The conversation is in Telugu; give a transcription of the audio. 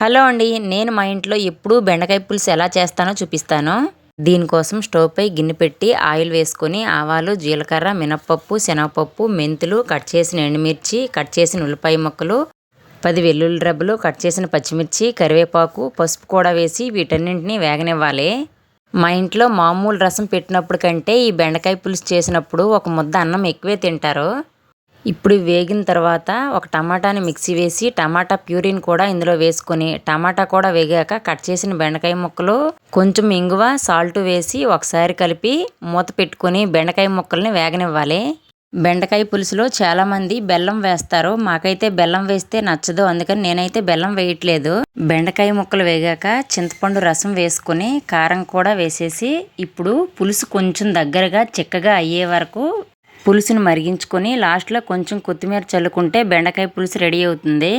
హలో అండి. నేను మా ఇంట్లో ఎప్పుడూ బెండకాయ పులుసు ఎలా చేస్తానో చూపిస్తాను. దీనికోసం స్టవ్ పై గిన్నె పెట్టి ఆయిల్ వేసుకొని ఆవాలు, జీలకర్ర, మినపప్పు, శనగపప్పు, మెంతులు, కట్ చేసిన ఎండుమిర్చి, కట్ చేసిన ఉల్లిపాయ ముక్కలు, 10 వెల్లుల్లి రెబ్బలు, కట్ చేసిన పచ్చిమిర్చి, కరివేపాకు, పసుపు కూడా వేసి వీటన్నింటినీ వేగనివ్వాలి. మా ఇంట్లో మామూలు రసం పెట్టినప్పుడు కంటే ఈ బెండకాయ పులుసు చేసినప్పుడు ఒక ముద్ద అన్నం ఎక్కువే తింటారు. ఇప్పుడు వేగిన తర్వాత ఒక టమాటాని మిక్సీ వేసి టమాటా ప్యూరీని కూడా ఇందులో వేసుకొని టమాటా కూడా వేగాక కట్ చేసిన బెండకాయ ముక్కలు, కొంచెం ఇంగువ, సాల్ట్ వేసి ఒకసారి కలిపి మూత పెట్టుకొని బెండకాయ ముక్కల్ని వేగనివ్వాలి. బెండకాయ పులుసులో చాలామంది బెల్లం వేస్తారు. మాకైతే బెల్లం వేస్తే నచ్చదు. అందుకని నేనైతే బెల్లం వేయట్లేదు. బెండకాయ ముక్కలు వేగాక చింతపండు రసం వేసుకొని కారం కూడా వేసేసి ఇప్పుడు పులుసు కొంచెం దగ్గరగా చిక్కగా అయ్యే వరకు పులుసుని మరిగించుకొని లాస్ట్లో కొంచెం కొత్తిమీర చల్లుకుంటే బెండకాయ పులుసు రెడీ అవుతుంది.